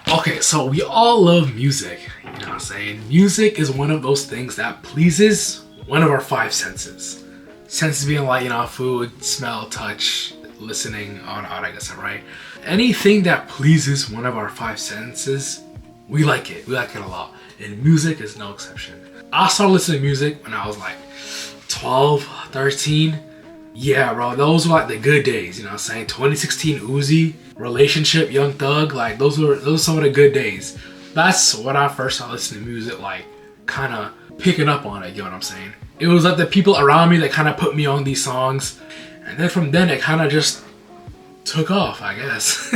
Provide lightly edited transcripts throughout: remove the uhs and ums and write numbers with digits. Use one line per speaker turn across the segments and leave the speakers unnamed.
Okay, so we all love music, you know what I'm saying? Music is one of those things that pleases one of our five senses. Senses being like, food, smell, touch, listening, on, I guess, right? Anything that pleases one of our five senses, we like it. We like it a lot. And music is no exception. I started listening to music when I was like 12, 13. Yeah, bro, those were like the good days, you know what I'm saying? 2016 Uzi, Relationship, Young Thug, like those were some of the good days. That's when I first started listening to music, like kind of picking up on it, you know what I'm saying? It was like the people around me that kind of put me on these songs. And then from then it kind of just took off, I guess.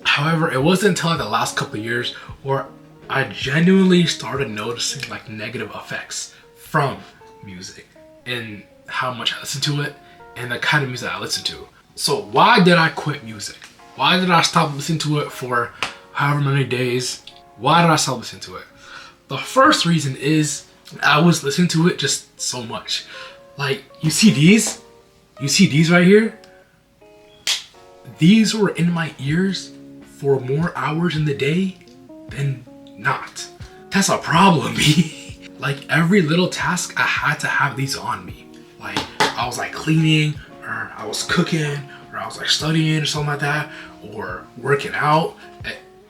However, it wasn't until like the last couple of years where I genuinely started noticing like negative effects from music and how much I listen to it and the kind of music I listen to. So why did I quit music? Why did I stop listening to it for however many days? Why did I stop listening to it? The first reason is I was listening to it just so much. Like, you see these? You see these right here? These were in my ears for more hours in the day than not. That's a problem, me. Like, every little task, I had to have these on me. Like, I was like cleaning, or I was cooking, or I was like studying or something like that, or working out.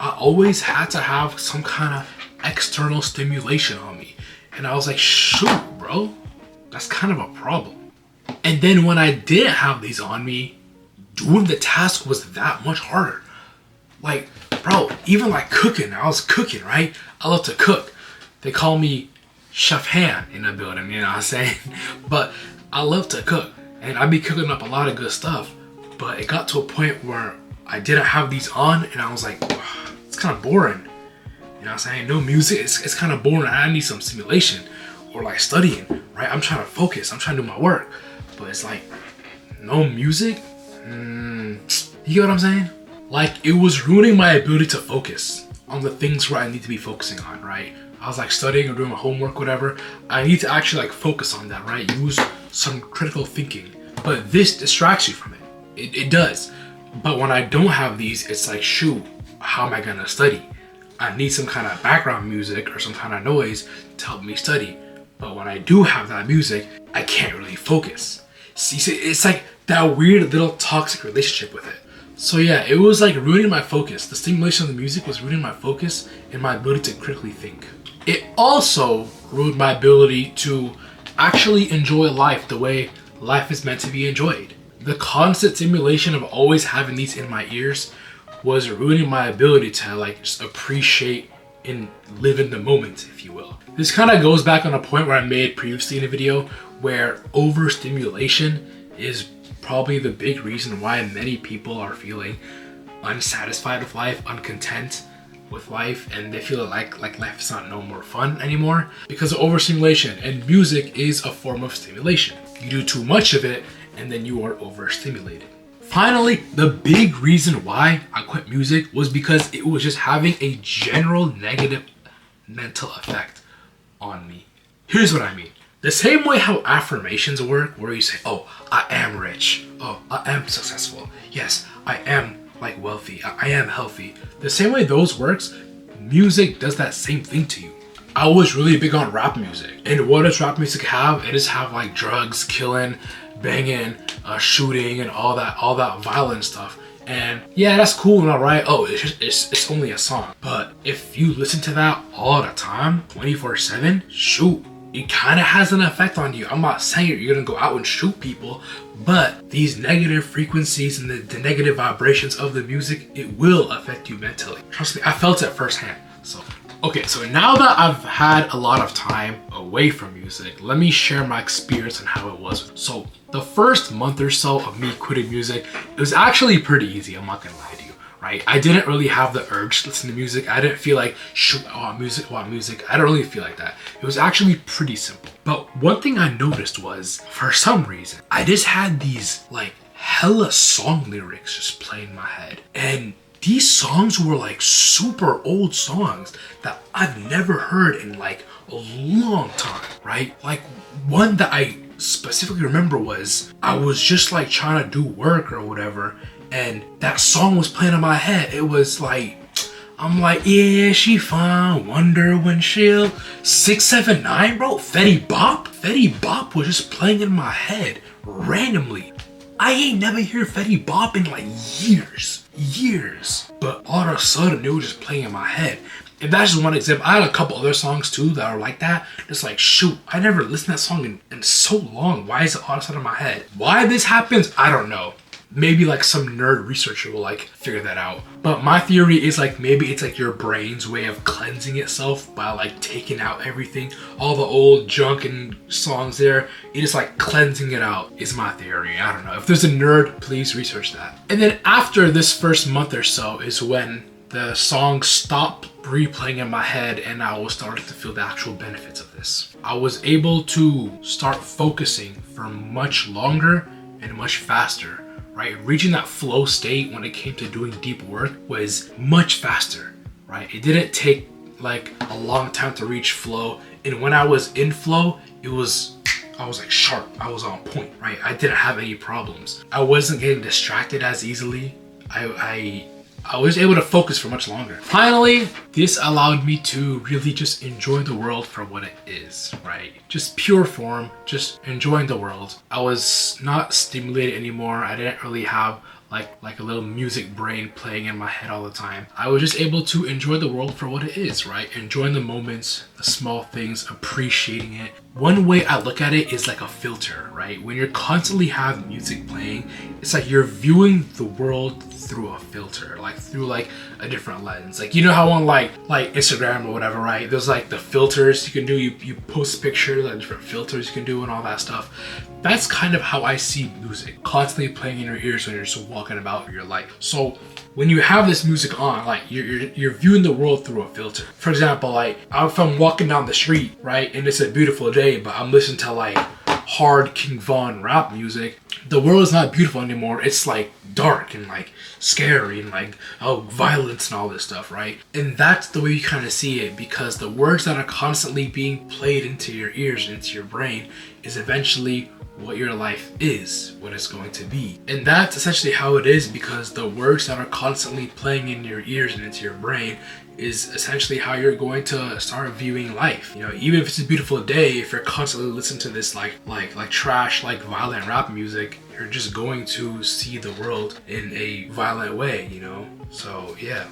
I always had to have some kind of external stimulation on me. And I was like, shoot, bro, that's kind of a problem. And then when I didn't have these on me, doing the task was that much harder. Like, bro, even like cooking, I was cooking, right? I love to cook. They call me Chef Han in the building, you know what I'm saying? But I love to cook, and I'd be cooking up a lot of good stuff. But it got to a point where I didn't have these on, and I was like, it's kind of boring. You know what I'm saying? No music, it's kind of boring. I need some stimulation or like studying, right? I'm trying to focus, I'm trying to do my work. But it's like, no music? You get what I'm saying? Like, it was ruining my ability to focus on the things where I need to be focusing on, right? I was like studying or doing my homework, whatever. I need to actually like focus on that, right? Use some critical thinking. But this distracts you from it. It does. But when I don't have these, it's like, shoot, how am I gonna study? I need some kind of background music or some kind of noise to help me study. But when I do have that music, I can't really focus. See, it's like that weird little toxic relationship with it. So yeah, it was like ruining my focus. The stimulation of the music was ruining my focus and my ability to critically think. It also ruined my ability to actually enjoy life the way life is meant to be enjoyed. The constant stimulation of always having these in my ears was ruining my ability to like just appreciate and live in the moment, if you will. This kind of goes back on a point where I made previously in a video where overstimulation is probably the big reason why many people are feeling unsatisfied with life, uncontent with life, and they feel like life is not no more fun anymore because of overstimulation. And music is a form of stimulation. You do too much of it and then you are overstimulated. Finally, the big reason why I quit music was because it was just having a general negative mental effect on me. Here's what I mean. The same way how affirmations work, where you say, oh, I am rich. Oh, I am successful. Yes, I am like wealthy. I am healthy. The same way those works, music does that same thing to you. I was really big on rap music. And what does rap music have? It just have like drugs, killing, banging, shooting, and all that violent stuff. And yeah, that's cool and alright. Oh, it's only a song. But if you listen to that all the time, 24/7, shoot, it kind of has an effect on you. I'm not saying you're gonna go out and shoot people, but these negative frequencies and the negative vibrations of the music, it will affect you mentally. Trust me, I felt it firsthand. So, okay, so now that I've had a lot of time away from music, let me share my experience and how it was. So, the first month or so of me quitting music, it was actually pretty easy, I'm not gonna lie to you, right? I didn't really have the urge to listen to music. I didn't feel like, shoot, I want music. I don't really feel like that. It was actually pretty simple. But one thing I noticed was, for some reason, I just had these like hella song lyrics just playing in my head. And these songs were like super old songs that I've never heard in like a long time, right? Like one that I specifically remember was, I was just like trying to do work or whatever, and that song was playing in my head. It was like, I'm like, yeah, she fine, wonder when she'll 679, bro. Fetty Bop was just playing in my head randomly. I ain't never hear Fetty Bop in like years. But all of a sudden, it was just playing in my head. And that's just one example. I had a couple other songs too that are like that. It's like, shoot, I never listened to that song in so long. Why is it all of a sudden in my head? Why this happens, I don't know. Maybe like some nerd researcher will like figure that out. But my theory is like maybe it's like your brain's way of cleansing itself by like taking out everything, all the old junk and songs there. It is like cleansing it out is my theory. I don't know. If there's a nerd, please research that. And then after this first month or so is when the song stopped replaying in my head and I was starting to feel the actual benefits of this. I was able to start focusing for much longer and much faster. Right, reaching that flow state when it came to doing deep work was much faster, right? It didn't take like a long time to reach flow. And when I was in flow, I was like sharp. I was on point, right? I didn't have any problems. I wasn't getting distracted as easily. I was able to focus for much longer. Finally, this allowed me to really just enjoy the world for what it is, right? Just pure form, just enjoying the world. I was not stimulated anymore. I didn't really have like a little music brain playing in my head all the time. I was just able to enjoy the world for what it is, right? Enjoying the moments, the small things, appreciating it. One way I look at it is like a filter, right? When you're constantly have music playing, it's like you're viewing the world through a filter, like through like a different lens. Like, you know how on like Instagram or whatever, right? There's like the filters you can do. You post pictures, like different filters you can do and all that stuff. That's kind of how I see music, constantly playing in your ears when you're just walking about your life. So when you have this music on, like you're viewing the world through a filter. For example, like if I'm walking down the street, right, and it's a beautiful day, but I'm listening to like hard King Von rap music, the world is not beautiful anymore. It's like dark and like scary and like violence and all this stuff, right? And that's the way you kind of see it, because the words that are constantly being played into your ears, into your brain, is eventually what your life is, what it's going to be. And that's essentially how it is, because the words that are constantly playing in your ears and into your brain is essentially how you're going to start viewing life. You know, even if it's a beautiful day, if you're constantly listening to this like trash, like violent rap music, you're just going to see the world in a violent way, you know? So yeah.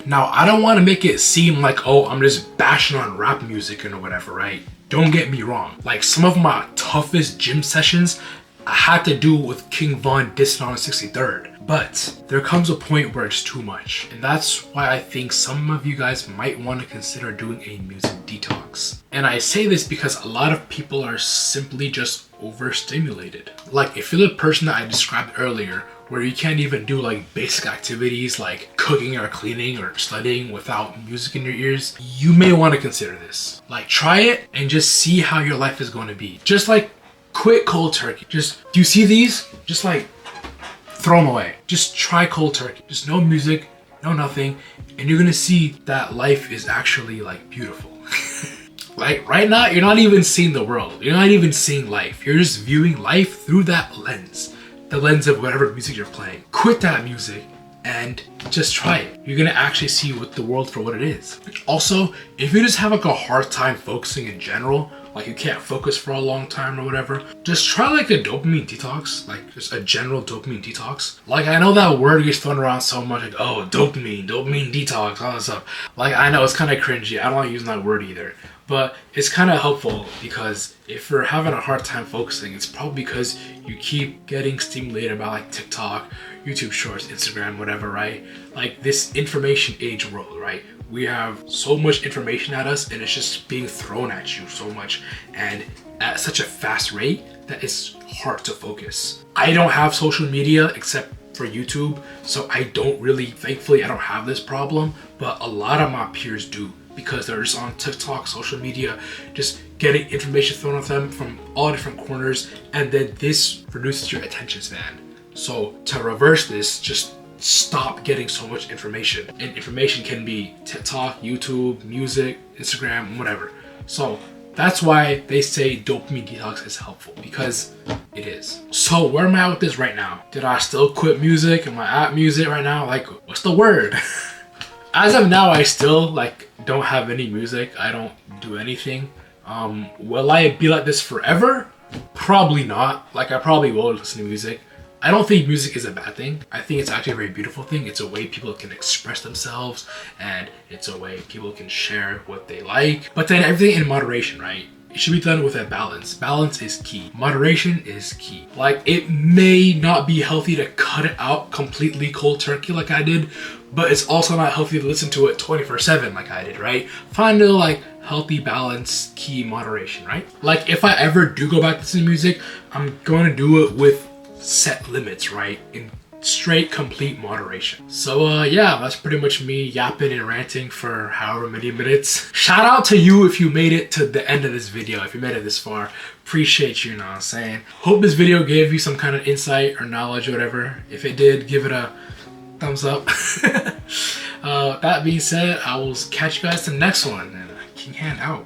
Now, I don't want to make it seem like, oh, I'm just bashing on rap music or whatever, right? Don't get me wrong. Like, some of my toughest gym sessions I had to do with King Von dissing on the 63rd. But there comes a point where it's too much. And that's why I think some of you guys might want to consider doing a music detox. And I say this because a lot of people are simply just overstimulated. Like, if you're the person that I described earlier, where you can't even do like basic activities like cooking or cleaning or studying without music in your ears, you may want to consider this. Like, try it and just see how your life is going to be. Just like quit cold turkey. Just, do you see these? Just like throw them away. Just try cold turkey. Just no music, no nothing, and you're gonna see that life is actually like beautiful. Like right now, you're not even seeing the world. You're not even seeing life. You're just viewing life through that lens. The lens of whatever music you're playing. Quit that music and just try it. You're gonna actually see what the world for what it is. Also, if you just have like a hard time focusing in general, like you can't focus for a long time or whatever, just try like a dopamine detox, like just a general dopamine detox. Like, I know that word gets thrown around so much, like, oh, dopamine detox, all that stuff. Like, I know it's kind of cringy. I don't like using that word either. But it's kind of helpful, because if you're having a hard time focusing, it's probably because you keep getting stimulated by like TikTok, YouTube Shorts, Instagram, whatever, right? Like this information age world, right? We have so much information at us, and it's just being thrown at you so much and at such a fast rate that it's hard to focus. I don't have social media except for YouTube, so I don't really, thankfully, I don't have this problem, but a lot of my peers do, because they're just on TikTok, social media, just getting information thrown at them from all different corners, and then this reduces your attention span. So to reverse this, just stop getting so much information. And information can be TikTok, YouTube, music, Instagram, whatever. So that's why they say dopamine detox is helpful, because it is. So where am I with this right now? Did I still quit music? Am I at music right now? Like, what's the word? as of now, I still like don't have any music. I don't do anything. Will I be like this forever? Probably not. Like, I probably will listen to music. I don't think music is a bad thing. I think it's actually a very beautiful thing. It's a way people can express themselves, and it's a way people can share what they like. But then everything in moderation, right? It should be done with a balance. Balance is key. Moderation is key. Like, it may not be healthy to cut it out completely cold turkey like I did, but it's also not healthy to listen to it 24/7 like I did, right? Find a like healthy balance, key moderation, right? Like, if I ever do go back to listening to music, I'm going to do it with set limits, right? In straight, complete moderation. So yeah, that's pretty much me yapping and ranting for however many minutes. Shout out to you if you made it to the end of this video, if you made it this far. Appreciate you, you know what I'm saying? Hope this video gave you some kind of insight or knowledge or whatever. If it did, give it a thumbs up. That being said, I will catch you guys in the next one, and King Hand out.